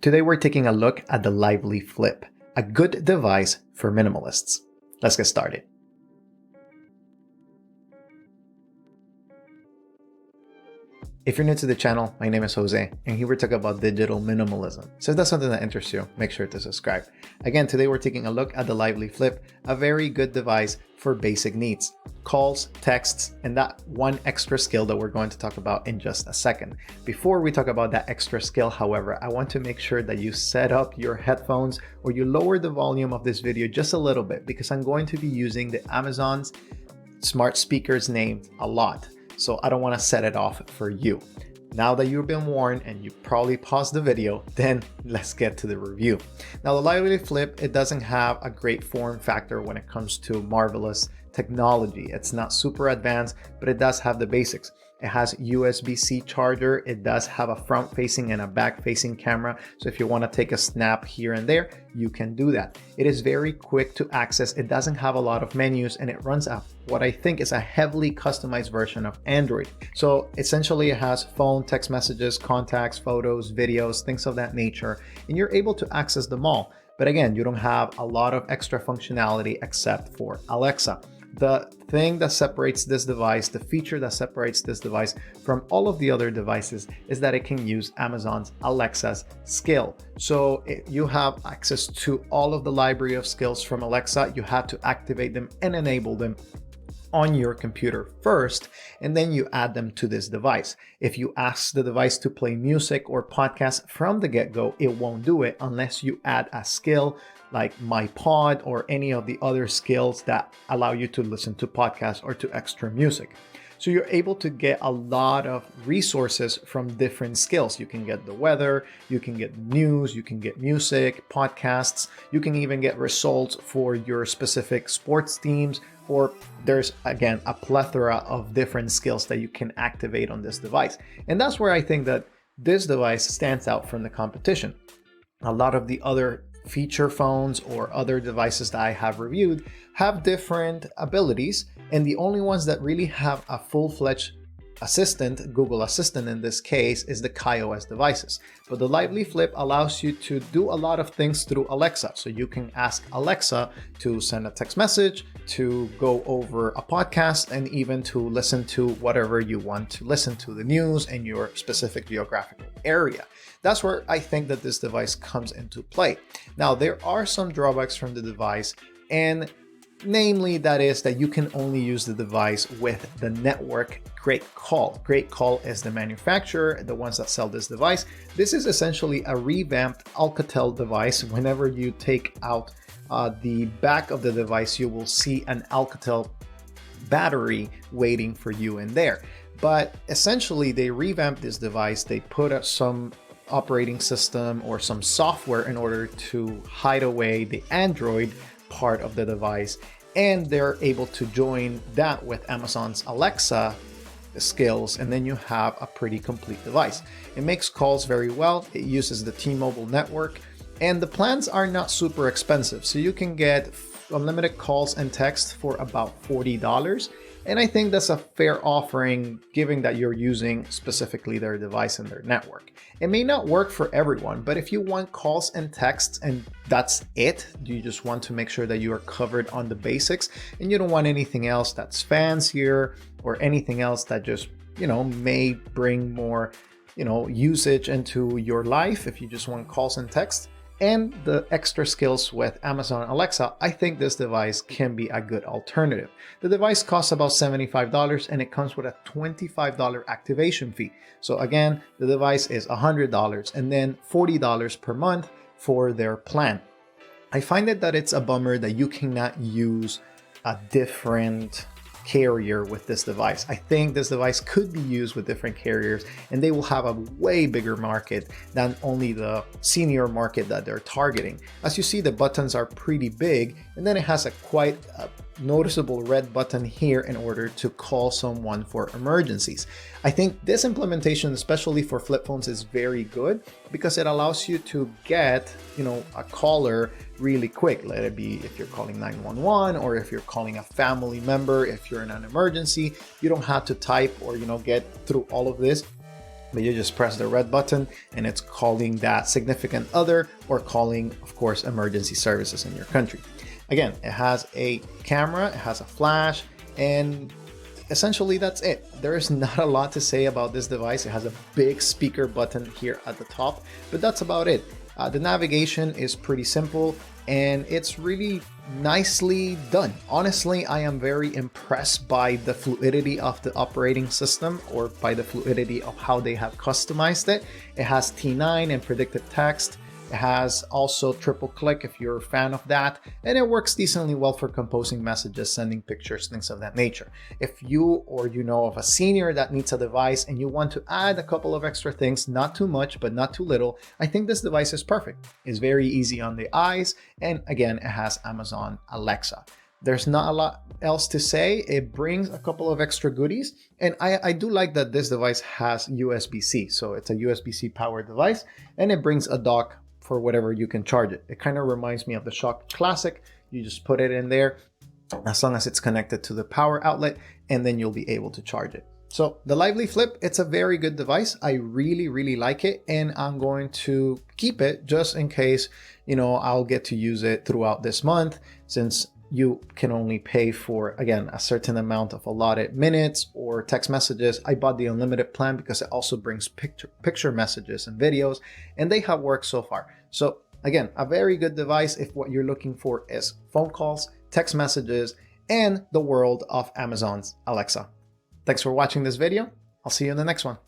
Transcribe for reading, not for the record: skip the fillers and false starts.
Today we're taking a look at the Lively Flip, a good device for minimalists. Let's get started. If you're new to the channel, my name is Jose, and here we're talking about digital minimalism. So if that's something that interests you, make sure to subscribe. Again, today we're taking a look at the Lively Flip, a very good device for basic needs. Calls, texts, and that one extra skill that we're going to talk about in just a second. Before we talk about that extra skill, however, I want to make sure that you set up your headphones or you lower the volume of this video just a little bit, because I'm going to be using the Amazon's smart speakers named a lot. So I don't want to set it off for you. Now that you've been warned and you probably paused the video, then let's get to the review. Now the Lively Flip, it doesn't have a great form factor when it comes to marvelous technology. It's not super advanced, but it does have the basics. It has USB-C charger. It does have a front-facing and a back-facing camera. So if you want to take a snap here and there, you can do that. It is very quick to access. It doesn't have a lot of menus, and it runs a what I think is a heavily customized version of Android. So essentially it has phone, text messages, contacts, photos, videos, things of that nature, and you're able to access them all. But again, you don't have a lot of extra functionality except for Alexa. The thing that separates this device, the feature that separates this device from all of the other devices, is that it can use Amazon's Alexa's skill. So you have access to all of the library of skills from Alexa. You have to activate them and enable them on your computer first, and then you add them to this device. If you ask the device to play music or podcast from the get-go, it won't do it unless you add a skill like My Pod or any of the other skills that allow you to listen to podcasts or to extra music. So you're able to get a lot of resources from different skills. You can get the weather, you can get news, you can get music, podcasts, you can even get results for your specific sports teams, or there's, again, a plethora of different skills that you can activate on this device. And that's where I think that this device stands out from the competition. A lot of the other feature phones or other devices that I have reviewed have different abilities, and the only ones that really have a full-fledged assistant, Google Assistant in this case, is the KaiOS devices. But the Lively Flip allows you to do a lot of things through Alexa. So you can ask Alexa to send a text message, to go over a podcast, and even to listen to whatever you want to listen to, the news in your specific geographical area. That's where I think that this device comes into play. Now, there are some drawbacks from the device, and namely that is that you can only use the device with the network Greatcall. Greatcall is the manufacturer, the ones that sell this device. This is essentially a revamped Alcatel device. Whenever you take out the back of the device, you will see an Alcatel battery waiting for you in there. But essentially they revamped this device. They put up some operating system or some software in order to hide away the Android part of the device, and they're able to join that with Amazon's Alexa skills, and then you have a pretty complete device. It makes calls very well. It uses the T-Mobile network, and the plans are not super expensive. So you can get unlimited calls and text for about $40. And I think that's a fair offering, given that you're using specifically their device and their network. It may not work for everyone, but if you want calls and texts and that's it, you just want to make sure that you are covered on the basics and you don't want anything else that's fancier or anything else that just, may bring more, usage into your life. If you just want calls and texts and the extra skills with Amazon Alexa, I think this device can be a good alternative. The device costs about $75 and it comes with a $25 activation fee. So again, the device is $100 and then $40 per month for their plan. I find it that it's a bummer that you cannot use a different carrier with this device. I think this device could be used with different carriers and they will have a way bigger market than only the senior market that they're targeting. As you see, the buttons are pretty big, and then it has a quite noticeable red button here in order to call someone for emergencies. I think this implementation, especially for flip phones, is very good because it allows you to get, a caller really quick. Let it be if you're calling 911 or if you're calling a family member, if you're in an emergency, you don't have to type or, get through all of this. but you just press the red button and it's calling that significant other or calling, of course, emergency services in your country. Again, it has a camera, it has a flash, and essentially that's it. There is not a lot to say about this device. It has a big speaker button here at the top, but that's about it. The navigation is pretty simple and it's really nicely done. Honestly, I am very impressed by the fluidity of the operating system, or by the fluidity of how they have customized it. It has T9 and predictive text. It has also triple click if you're a fan of that, and it works decently well for composing messages, sending pictures, things of that nature. If you or you know of a senior that needs a device and you want to add a couple of extra things, not too much, but not too little, I think this device is perfect. It's very easy on the eyes, and again, it has Amazon Alexa. There's not a lot else to say. It brings a couple of extra goodies, and I do like that this device has USB-C, so it's a USB-C powered device, and it brings a dock for whatever you can charge it. It kind of reminds me of the Shock Classic. You just put it in there as long as it's connected to the power outlet, and then you'll be able to charge it. So the Lively Flip, it's a very good device. I really like it, and I'm going to keep it just in case, you know, I'll get to use it throughout this month, since you can only pay for, again, a certain amount of allotted minutes or text messages. I bought the unlimited plan because it also brings picture messages and videos, and they have worked so far. So again, a very good device if what you're looking for is phone calls, text messages, and the world of Amazon's Alexa. Thanks for watching this video. I'll see you in the next one.